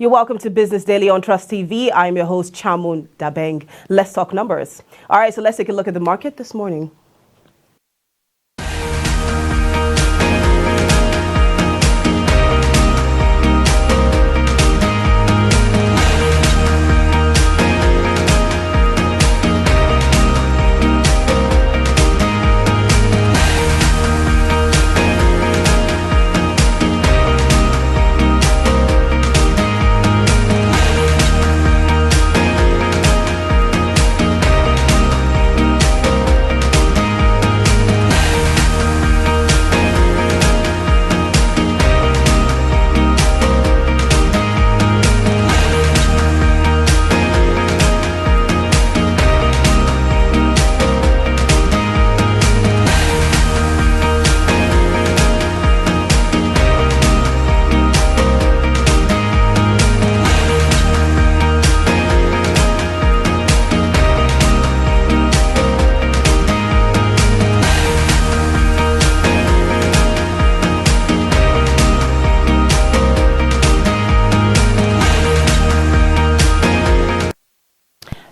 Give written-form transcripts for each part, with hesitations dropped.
You're welcome to Business Daily on Trust TV. I'm your host, Chamun Dabeng. Let's talk numbers. All right, so let's take a look at the market this morning.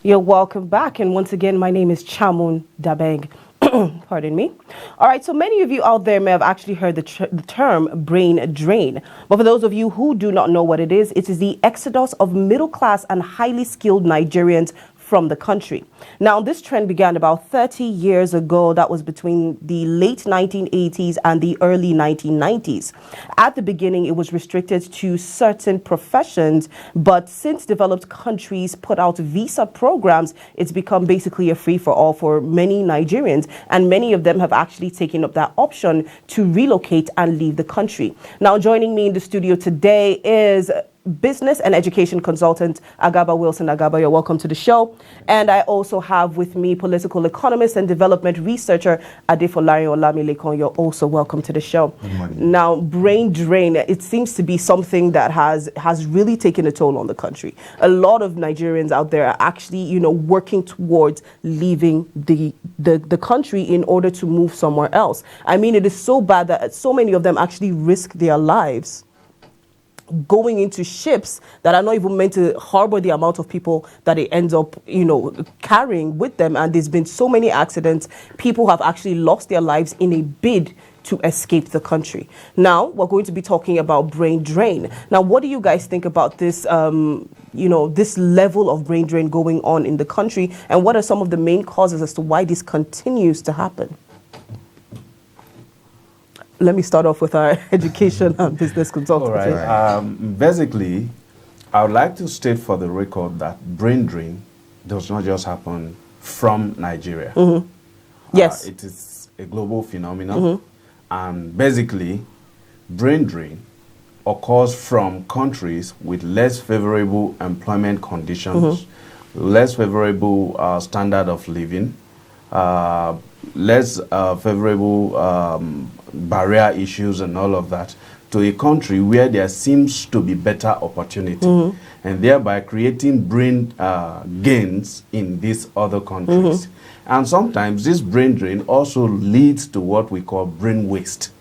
You're welcome back. And once again, my name is Chamun Dabeng. Pardon me. All right, so many of you out there may have actually heard the term brain drain. But for those of you who do not know what it is the exodus of middle-class and highly skilled Nigerians from the country. Now, this trend began about 30 years ago. That was between the late 1980s and the early 1990s. At the beginning, it was restricted to certain professions, but since developed countries put out visa programs, it's become basically a free-for-all for many Nigerians, and many of them have actually taken up that option to relocate and leave the country. Now, joining me in the studio today is business and education consultant Agaba Wilson. Agaba, you're welcome to the show. And I also have with me political economist and development researcher Adefolarin Olamilekon. You're also welcome to the show. Good morning. Now, brain drain, it seems to be something that has really taken a toll on the country. A lot of Nigerians out there are actually, working towards leaving the country in order to move somewhere else. I mean, it is so bad that so many of them actually risk their lives going into ships that are not even meant to harbor the amount of people that it ends up, carrying with them. And there's been so many accidents. People have actually lost their lives in a bid to escape the country. Now, we're going to be talking about brain drain. Now, what do you guys think about this, this level of brain drain going on in the country? And what are some of the main causes as to why this continues to happen? Let me start off with our education and business consultant. All right. Basically, I would like to state for the record that brain drain does not just happen from Nigeria. Mm-hmm. Yes. It is a global phenomenon. Mm-hmm. And basically, brain drain occurs from countries with less favorable employment conditions, mm-hmm. less favorable standard of living, less favorable barrier issues and all of that, to a country where there seems to be better opportunity, mm-hmm. and thereby creating brain gains in these other countries. Mm-hmm. And sometimes this brain drain also leads to what we call brain waste,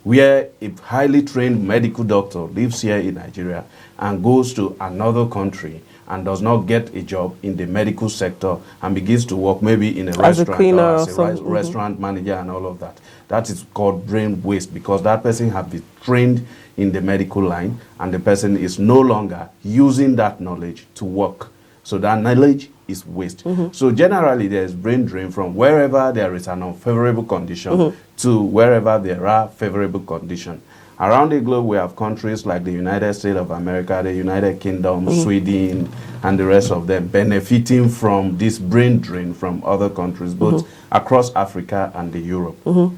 where a highly trained medical doctor lives here in Nigeria and goes to another country and does not get a job in the medical sector and begins to work maybe in a restaurant, a cleaner or as a mm-hmm. restaurant manager and all of that. That is called brain waste, because that person has been trained in the medical line and the person is no longer using that knowledge to work. So that knowledge is waste. Mm-hmm. So generally there is brain drain from wherever there is an unfavorable condition, mm-hmm. to wherever there are favorable conditions. Around the globe, we have countries like the United States of America, the United Kingdom, mm-hmm. Sweden, and the rest of them benefiting from this brain drain from other countries, both mm-hmm. across Africa and the Europe. Mm-hmm.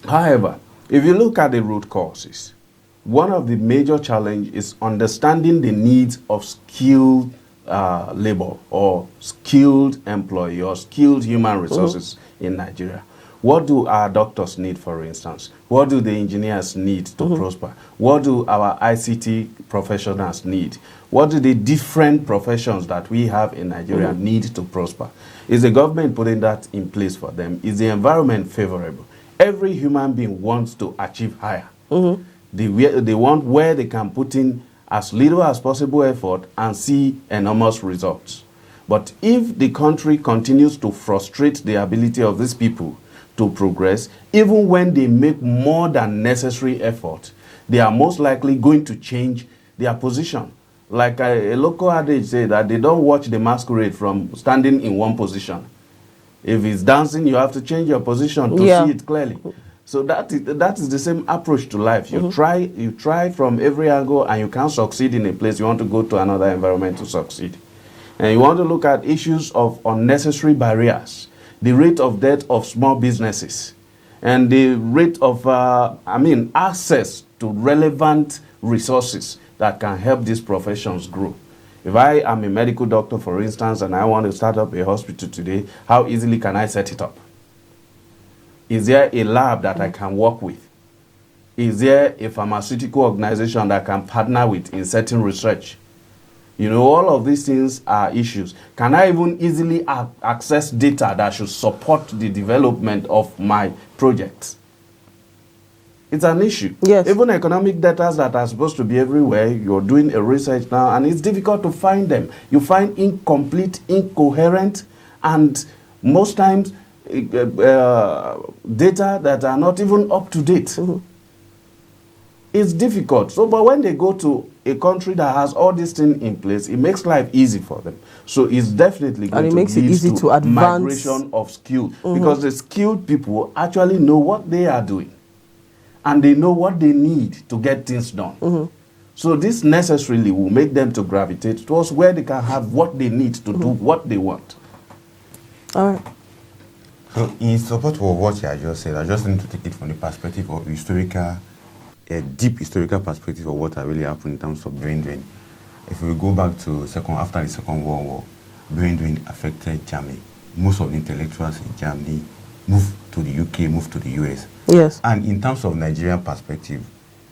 However, if you look at the root causes, one of the major challenges is understanding the needs of skilled labor or skilled employee or skilled human resources mm-hmm. in Nigeria. What do our doctors need, for instance? What do the engineers need to mm-hmm. prosper? What do our ICT professionals need? What do the different professions that we have in Nigeria mm-hmm. need to prosper? Is the government putting that in place for them? Is the environment favorable? Every human being wants to achieve higher. Mm-hmm. They want where they can put in as little as possible effort and see enormous results. But if the country continues to frustrate the ability of these people to progress, even when they make more than necessary effort, they are most likely going to change their position. Like a local adage say that they don't watch the masquerade from standing in one position. If it's dancing, you have to change your position to see it clearly. So that is the same approach to life. You try from every angle, and you can't succeed in a place. You want to go to another environment to succeed. And you want to look at issues of unnecessary barriers, the rate of death of small businesses, and the rate of access to relevant resources that can help these professions grow. If I am a medical doctor, for instance, and I want to start up a hospital today, how easily can I set it up? Is there a lab that I can work with? Is there a pharmaceutical organization that I can partner with in certain research? You know, all of these things are issues. Can I even easily access data that should support the development of my projects? It's an issue. Yes. Even economic data that are supposed to be everywhere, you're doing a research now, and it's difficult to find them. You find incomplete, incoherent, and most times data that are not even up to date. It's difficult. So, but when they go to a country that has all these things in place, it makes life easy for them. So it's definitely going to lead to migration of skill, because the skilled people actually know what they are doing, and they know what they need to get things done. So this necessarily will make them to gravitate towards where they can have what they need to do what they want. All right. So in support of what I just said, I just need to take it from the perspective of a deep historical perspective of what really happened in terms of brain drain. If we go back to after the Second World War, brain drain affected Germany. Most of the intellectuals in Germany moved to the UK, moved to the US. Yes. And in terms of Nigerian perspective,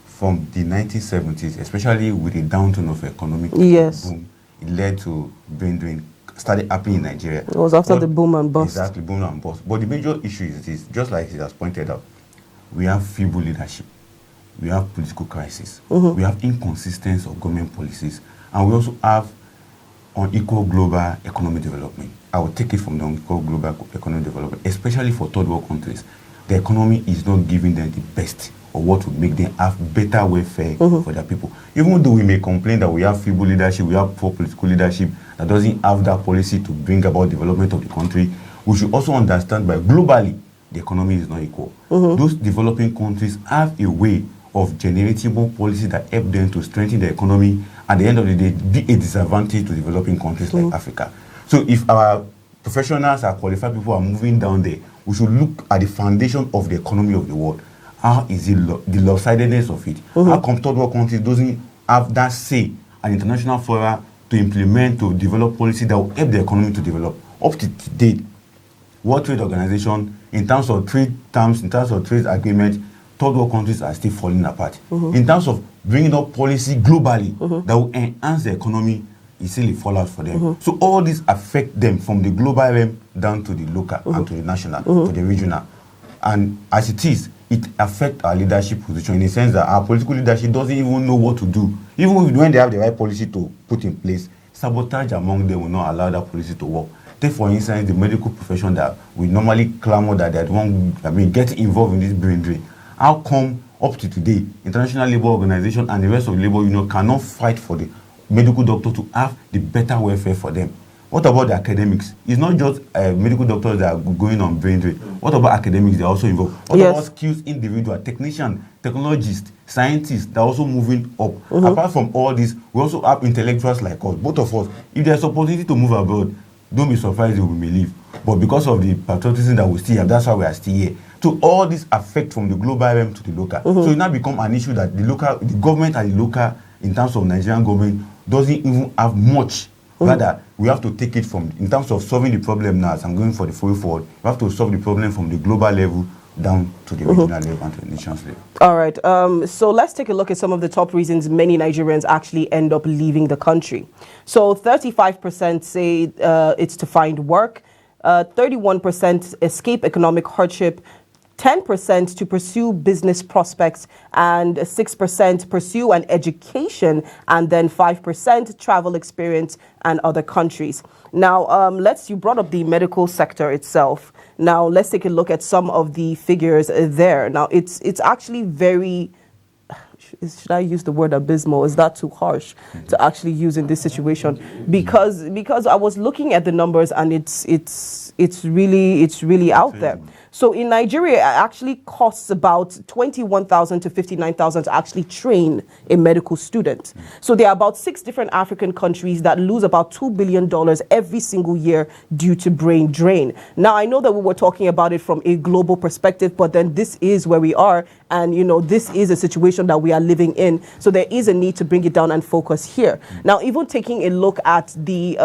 from the 1970s, especially with the downturn of economic boom, it led to brain drain started happening in Nigeria. It was after the boom and bust. Exactly, boom and bust. But the major issue is this, just like he has pointed out, we have feeble leadership, we have political crisis, we have inconsistency of government policies, and we also have unequal global economic development. I will take it from the unequal global economic development, especially for third world countries. The economy is not giving them the best or what would make them have better welfare for their people. Even though we may complain that we have feeble leadership, we have poor political leadership that doesn't have that policy to bring about development of the country, we should also understand that globally, the economy is not equal. Those developing countries have a way of generating more policies that help them to strengthen the economy, at the end of the day, be a disadvantage to developing countries like Africa. So if our professionals, our qualified people are moving down there, we should look at the foundation of the economy of the world. How is it the lopsidedness of it? How come third world countries doesn't have that say an international fora to implement, to develop policy that will help the economy to develop? Up to date, World Trade Organization, in terms of trade terms, in terms of trade agreements, third world countries are still falling apart. In terms of bringing up policy globally that will enhance the economy, it's still a fallout for them. So all these affect them from the global realm down to the local and to the national, to the regional. And as it is, it affects our leadership position in the sense that our political leadership doesn't even know what to do. Even when they have the right policy to put in place, sabotage among them will not allow that policy to work. Take, for instance, the medical profession that we normally clamor that they don't get involved in this brain drain. How come up to today, International Labour Organization and the rest of the labor union cannot fight for the medical doctor to have the better welfare for them? What about the academics? It's not just medical doctors that are going on brain drain. What about academics? They're also involved. What about skills individual, technicians, technologists, scientists? They're also moving up. Apart from all this, we also have intellectuals like us, both of us. If there's opportunity to move abroad, don't be surprised if we may leave. But because of the patriotism that we still have, that's why we are still here. So all this affect from the global realm to the local. So it now become an issue that the government and the local, in terms of Nigerian government, doesn't even have much. Rather, we have to take it from, in terms of solving the problem now, as I'm going for the way forward, we have to solve the problem from the global level down to the regional level and to the nation's level. All right. So let's take a look at some of the top reasons many Nigerians actually end up leaving the country. So 35% say it's to find work, 31% escape economic hardship, 10% to pursue business prospects, and 6% pursue an education, and then 5% travel experience and other countries. Now, you brought up the medical sector itself. Now, let's take a look at some of the figures there. Now, it's actually very, should I use the word abysmal? Is that too harsh to actually use in this situation? Because I was looking at the numbers, and it's really out there. So in Nigeria, it actually costs about 21,000 to 59,000 to actually train a medical student. So there are about 6 different African countries that lose about $2 billion every single year due to brain drain. Now, I know that we were talking about it from a global perspective, but then this is where we are. And, this is a situation that we are living in. So there is a need to bring it down and focus here. Now, even taking a look at the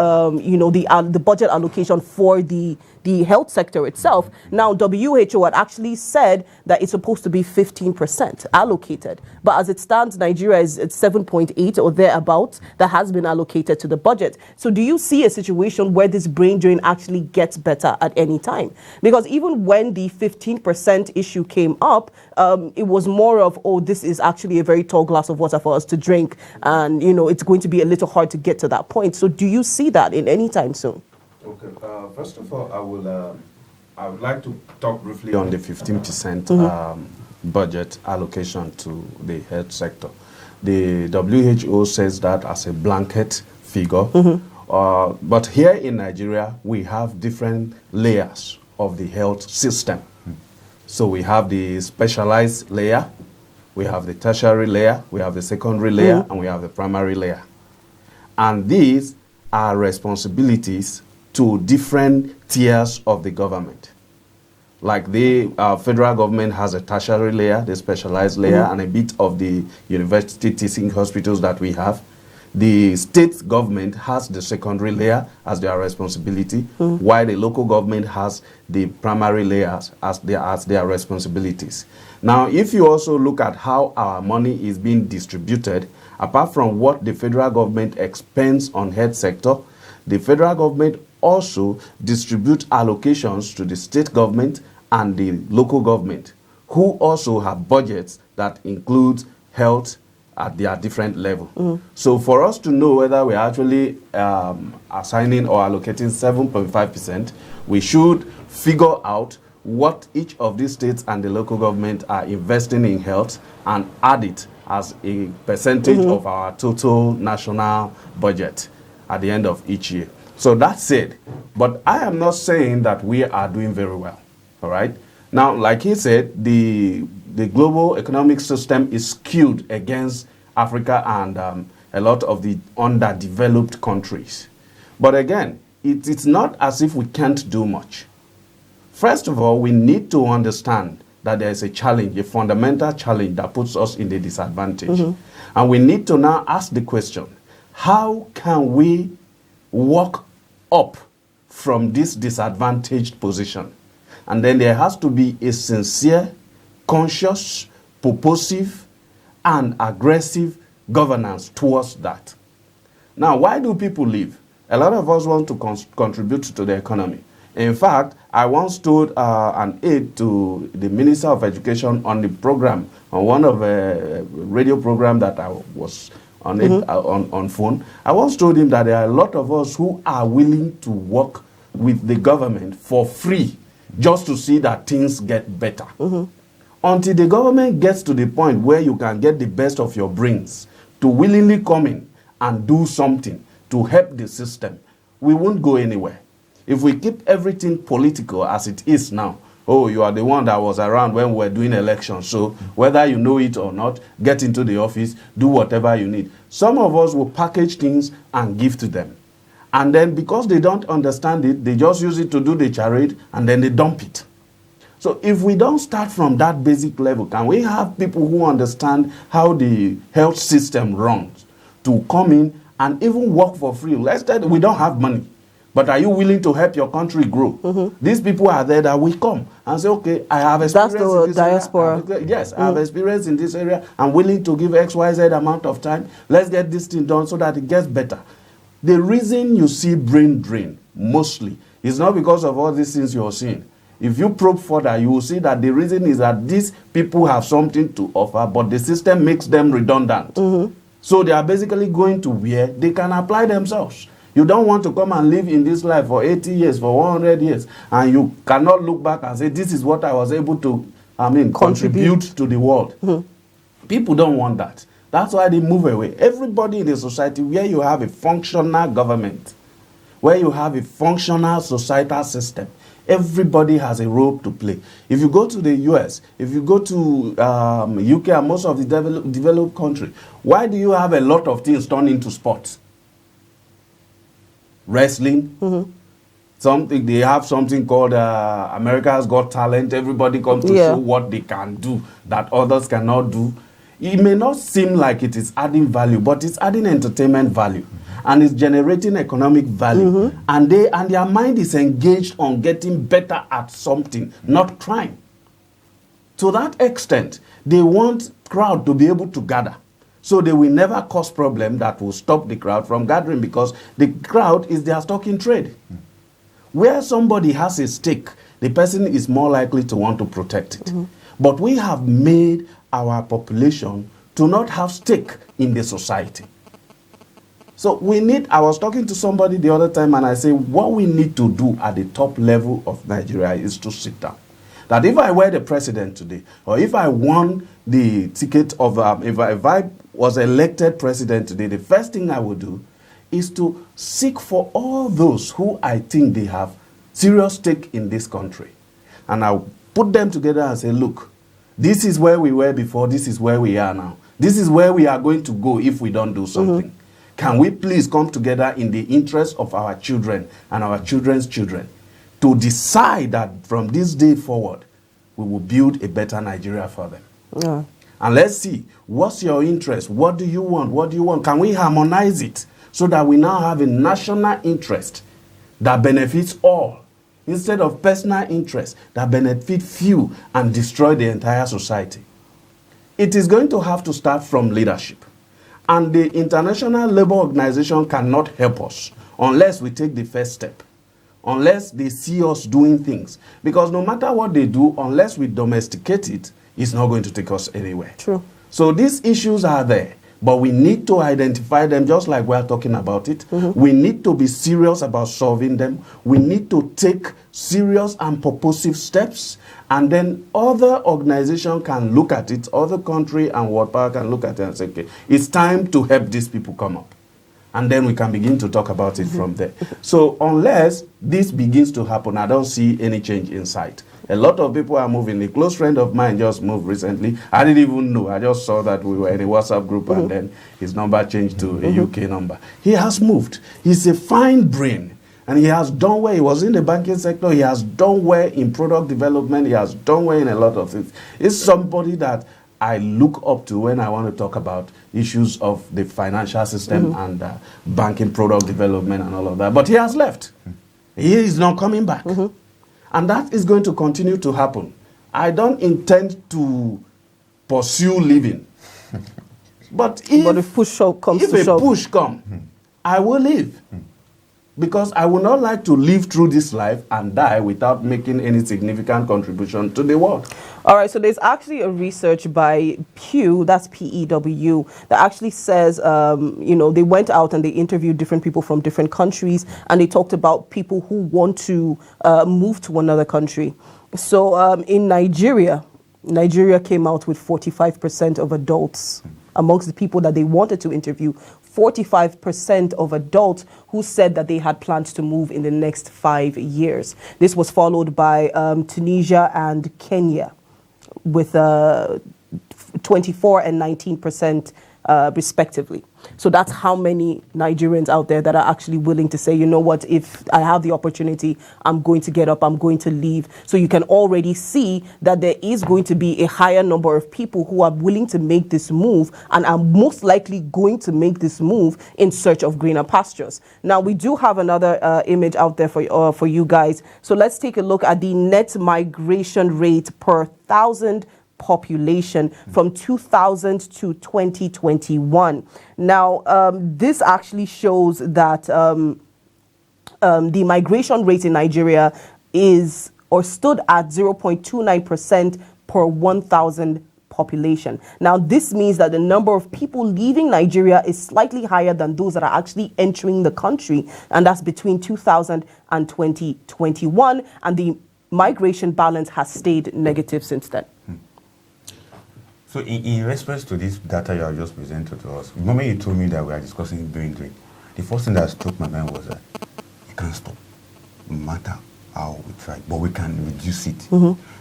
budget allocation for the health sector itself. Now, WHO had actually said that it's supposed to be 15% allocated. But as it stands, Nigeria is at 7.8 or thereabouts that has been allocated to the budget. So do you see a situation where this brain drain actually gets better at any time? Because even when the 15% issue came up, it was more of, this is actually a very tall glass of water for us to drink. And, it's going to be a little hard to get to that point. So do you see that in any time soon? Okay. First of all, I would like to talk briefly on the 15% budget allocation to the health sector. The WHO says that as a blanket figure, but here in Nigeria, we have different layers of the health system. So we have the specialized layer, we have the tertiary layer, we have the secondary layer, and we have the primary layer. And these are responsibilities to different tiers of the government. Like the federal government has a tertiary layer, the specialized layer, and a bit of the university teaching hospitals that we have. The state government has the secondary layer as their responsibility, while the local government has the primary layers as their responsibilities. Now, if you also look at how our money is being distributed, apart from what the federal government expends on health sector, the federal government also distribute allocations to the state government and the local government, who also have budgets that include health at their different level. So for us to know whether we're actually assigning or allocating 7.5%, we should figure out what each of these states and the local government are investing in health and add it as a percentage of our total national budget at the end of each year. So that's it. But I am not saying that we are doing very well. All right. Now, like he said, the global economic system is skewed against Africa and a lot of the underdeveloped countries. But again, it's not as if we can't do much. First of all, we need to understand that there is a challenge, a fundamental challenge that puts us in the disadvantage. And we need to now ask the question, how can we walk up from this disadvantaged position? And then there has to be a sincere, conscious, purposive, and aggressive governance towards that. Now, why do people leave? A lot of us want to contribute to the economy. In fact, I once told an aide to the Minister of Education on the program, on one of a radio program that I was on on phone. I once told him that there are a lot of us who are willing to work with the government for free just to see that things get better. Until the government gets to the point where you can get the best of your brains to willingly come in and do something to help the system, we won't go anywhere. If we keep everything political as it is now, you are the one that was around when we were doing elections, so whether you know it or not, get into the office, do whatever you need. Some of us will package things and give to them. And then because they don't understand it, they just use it to do the charade and then they dump it. So if we don't start from that basic level, can we have people who understand how the health system runs to come in and even work for free? Let's say we don't have money, but are you willing to help your country grow? These people are there that will come and say, okay, I have experience in this diaspora. Area. Yes, I have experience in this area. I'm willing to give XYZ amount of time. Let's get this thing done so that it gets better. The reason you see brain drain mostly is not because of all these things you're seeing. If you probe further, you will see that the reason is that these people have something to offer, but the system makes them redundant. So they are basically going to where they can apply themselves. You don't want to come and live in this life for 80 years, for 100 years, and you cannot look back and say, this is what I was able to, contribute to the world. People don't want that. That's why they move away. Everybody in the society where you have a functional government, where you have a functional societal system, everybody has a role to play. If you go to the US, if you go to UK and most of the developed countries, why do you have a lot of things turned into sports? Wrestling, something, they have something called America's Got Talent. Everybody comes to show what they can do that others cannot do. It may not seem like it is adding value, but it's adding entertainment value, and it's generating economic value. And their mind is engaged on getting better at something, not crime. To that extent, they want crowd to be able to gather. So they will never cause problem that will stop the crowd from gathering, because the crowd is their stock in trade. Where somebody has a stake, the person is more likely to want to protect it. But we have made our population to not have stake in the society. So we need, I was talking to somebody the other time and I say, what we need to do at the top level of Nigeria is to sit down. That if I were the president today, or if I won the ticket of, if I was elected president today, the first thing I would do is to seek for all those who I think they have serious stake in this country. And I'll put them together and say, look, this is where we were before, this is where we are now. This is where we are going to go if we don't do something. Can we please come together in the interest of our children and our children's children to decide that from this day forward, we will build a better Nigeria for them? And let's see, what's your interest? What do you want? What do you want? Can we harmonize it so that we now have a national interest that benefits all, instead of personal interest that benefit few and destroy the entire society? It is going to have to start from leadership. And the International Labour Organization cannot help us unless we take the first step, unless they see us doing things. Because no matter what they do, unless we domesticate it, it's not going to take us anywhere. True. So these issues are there, but we need to identify them just like we're talking about it. We need to be serious about solving them. We need to take serious and purposive steps, and then other organizations can look at it, other country and world power can look at it and say, okay, it's time to help these people come up. And then we can begin to talk about it from there. So unless this begins to happen, I don't see any change in sight. A lot of people are moving. A close friend of mine just moved recently. I didn't even know. I just saw that we were in a WhatsApp group and then his number changed to a UK number. He has moved. He's a fine brain. And he has done well. He was in the banking sector. He has done well in product development. He has done well in a lot of things. He's somebody that I look up to when I want to talk about issues of the financial system and banking product development and all of that. But he has left. He is not coming back. And that is going to continue to happen. I don't intend to pursue living. But if push comes if to a shove, push comes, I will live. Because I would not like to live through this life and die without making any significant contribution to the world. All right, so there's actually a research by Pew, that's P-E-W, that actually says, they went out and they interviewed different people from different countries, and they talked about people who want to move to another country. So in Nigeria came out with 45% of adults amongst the people that they wanted to interview. 45% of adults who said that they had plans to move in the next 5 years. This was followed by Tunisia and Kenya with 24 and 19% respectively. So that's how many Nigerians out there that are actually willing to say, you know what, if I have the opportunity, I'm going to get up, I'm going to leave. So you can already see that there is going to be a higher number of people who are willing to make this move and are most likely going to make this move in search of greener pastures. Now, we do have another image out there for you guys. So let's take a look at the net migration rate per 1,000 population from 2000 to 2021. Now, this actually shows that the migration rate in Nigeria is or stood at 0.29% per 1,000 population. Now, this means that the number of people leaving Nigeria is slightly higher than those that are actually entering the country, and that's between 2000 and 2021, and the migration balance has stayed negative since then. So in response to this data you have just presented to us, the moment you told me that we are discussing brain drain, the first thing that struck my mind was that it can't stop, no matter how we try, but we can reduce it.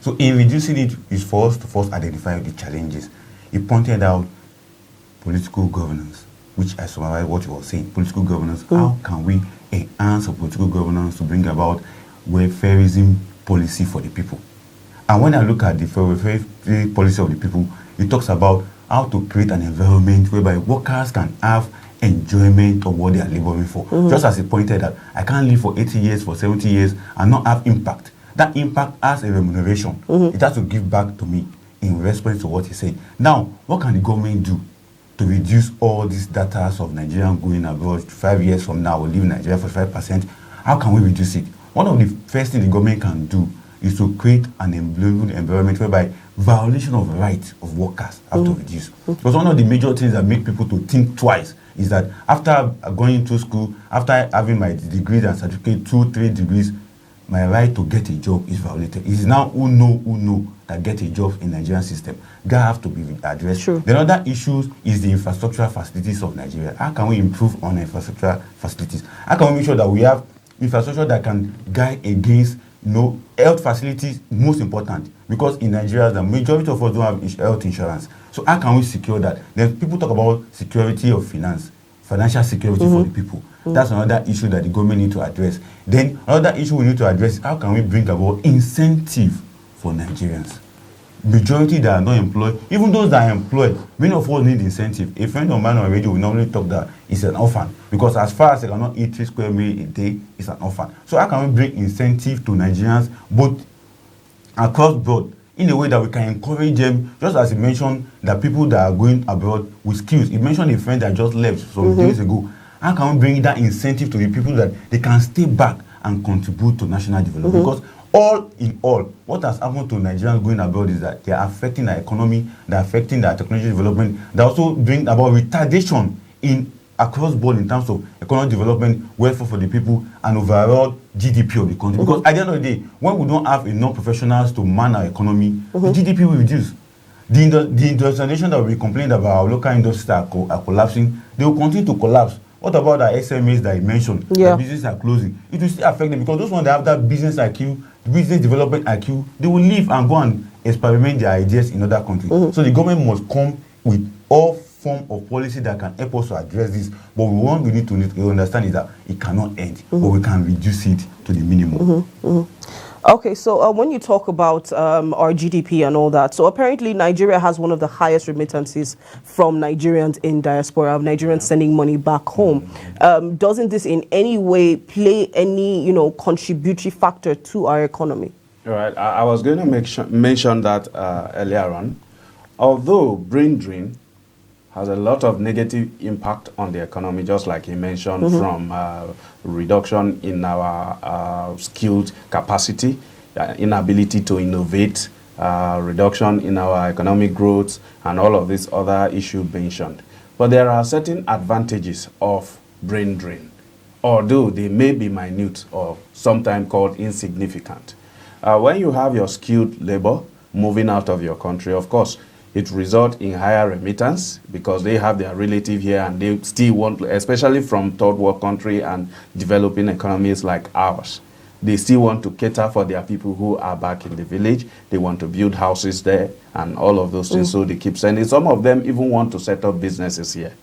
So in reducing it is for us to first identify the challenges. He pointed out political governance, which I summarized what you were saying. Political governance, how can we enhance our political governance to bring about welfareism policy for the people? And when I look at the welfare policy of the people, it talks about how to create an environment whereby workers can have enjoyment of what they are laboring for. Just as he pointed out, I can't live for 80 years, for 70 years, and not have impact. That impact has a remuneration. It has to give back to me in response to what he said. Now, what can the government do to reduce all these data of Nigerians going abroad 5 years from now, will leave Nigeria for 5%? How can we reduce it? One of the first things the government can do is to create an environment whereby violation of rights of workers have to reduce. Because one of the major things that make people to think twice is that after going to school, after having my degrees and certificate, 2-3 degrees, my right to get a job is violated. It is now who know that get a job in Nigerian system. That have to be addressed. Sure. The other issues is the infrastructural facilities of Nigeria. How can we improve on infrastructural facilities? How can we make sure that we have infrastructure that can guide against health facilities, most important, because in Nigeria the majority of us don't have health insurance. So how can we secure that? Then people talk about security of finance, financial security for the people. That's another issue that the government need to address. Then another issue we need to address is how can we bring about incentive for Nigerians? Majority that are not employed, even those that are employed, many of us need incentive. A friend of mine already will normally talk that it's an orphan, because as far as they cannot eat 3 square meals a day, it's an orphan. So how can we bring incentive to Nigerians both across board in a way that we can encourage them, just as he mentioned that people that are going abroad with skills. He mentioned a friend that just left some days ago. How can we bring that incentive to the people that they can stay back and contribute to national development? Because all in all, what has happened to Nigerians going abroad is that they are affecting our economy, they are affecting their technology development. They also bring about retardation in across board in terms of economic development, welfare for the people, and overall GDP of the country. Because at the end of the day, when we don't have enough professionals to man our economy, the GDP will reduce. The industrialization that we complained about, our local industries are collapsing, they will continue to collapse. What about the SMEs that you mentioned? The businesses are closing. It will still affect them, because those ones that have that business IQ, business development IQ, they will leave and go and experiment their ideas in other countries. So the government must come with all form of policy that can help us to address this. But what we need to understand is that it cannot end, but we can reduce it to the minimum. Okay, so when you talk about our GDP and all that, so apparently Nigeria has one of the highest remittances from Nigerians in diaspora, of Nigerians sending money back home. Doesn't this in any way play any, contributory factor to our economy? All right, I was going to mention that earlier on. Although brain drain has a lot of negative impact on the economy, just like he mentioned, from reduction in our skilled capacity, inability to innovate, reduction in our economic growth, and all of these other issues mentioned. But there are certain advantages of brain drain, although they may be minute or sometimes called insignificant. When you have your skilled labor moving out of your country, of course, it results in higher remittance, because they have their relative here and they still want, especially from third world country and developing economies like ours, they still want to cater for their people who are back in the village. They want to build houses there and all of those things. So they keep sending. Some of them even want to set up businesses here.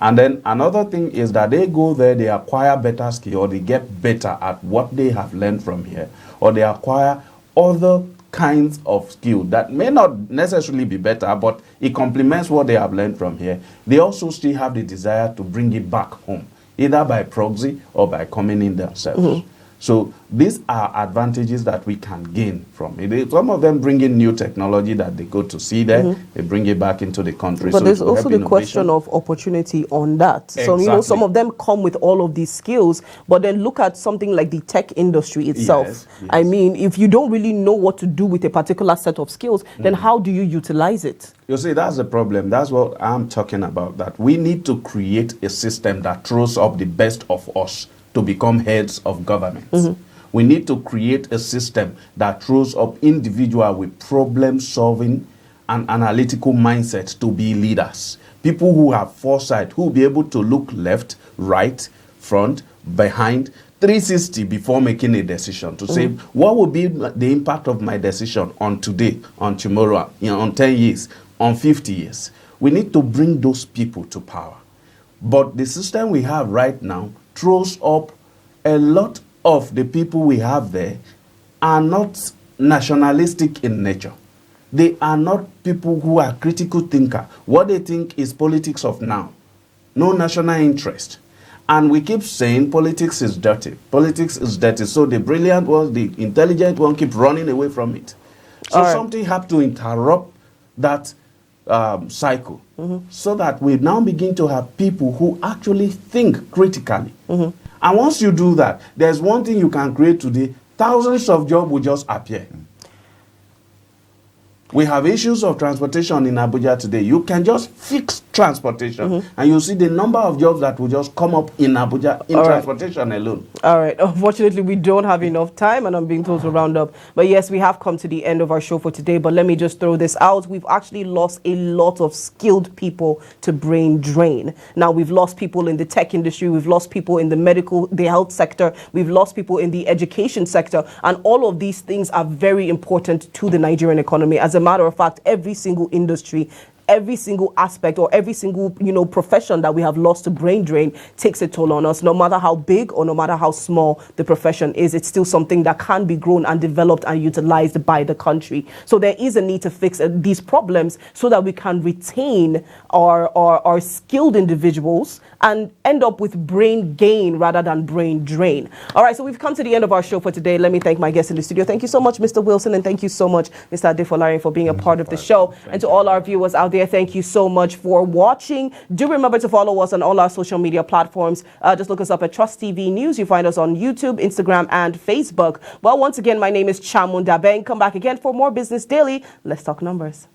And then another thing is that they go there, they acquire better skill, or they get better at what they have learned from here, or they acquire other kinds of skill that may not necessarily be better, but it complements what they have learned from here. They also still have the desire to bring it back home, either by proxy or by coming in themselves. So these are advantages that we can gain from it. Some of them bring in new technology that they go to see there, they bring it back into the country. But So there's it will also help the question innovation. of opportunity on that. So, Exactly. some of them come with all of these skills, but then look at something like the tech industry itself. Yes, I yes. mean, if you don't really know what to do with a particular set of skills, then how do you utilize it? You see, that's the problem. That's what I'm talking about, that we need to create a system that throws up the best of us to become heads of governments. We need to create a system that throws up individuals with problem-solving and analytical mindset to be leaders. People who have foresight, who will be able to look left, right, front, behind, 360 before making a decision to say, what will be the impact of my decision on today, on tomorrow, on 10 years, on 50 years. We need to bring those people to power. But the system we have right now throws up a lot of the people we have there are not nationalistic in nature. They are not people who are critical thinkers. What they think is politics of now. No national interest. And we keep saying politics is dirty. Politics is dirty. So the brilliant ones, the intelligent ones keep running away from it. So something has to interrupt that cycle so that we now begin to have people who actually think critically. And once you do that, there's one thing you can create today, thousands of jobs will just appear. We have issues of transportation in Abuja today. You can just fix transportation and you see the number of jobs that will just come up in Abuja in transportation alone. All right. Unfortunately, we don't have enough time and I'm being told to round up. But yes, we have come to the end of our show for today. But let me just throw this out. We've actually lost a lot of skilled people to brain drain. Now, we've lost people in the tech industry. We've lost people in the health sector. We've lost people in the education sector. And all of these things are very important to the Nigerian economy. As a matter of fact, every single industry, every single aspect or every single profession that we have lost to brain drain takes a toll on us. No matter how big or no matter how small the profession is, it's still something that can be grown and developed and utilized by the country. So there is a need to fix these problems so that we can retain our skilled individuals and end up with brain gain rather than brain drain. All right, so we've come to the end of our show for today. Let me thank my guests in the studio. Thank you so much, Mr. Wilson, and thank you so much, Mr. Adefolari, for being a part of the show. And to all our viewers out there, thank you so much for watching. Do remember to follow us on all our social media platforms. Just look us up at Trust TV News. You find us on YouTube, Instagram, and Facebook. Well, once again, my name is Chamun Dabeng. Come back again for more Business Daily. Let's talk numbers.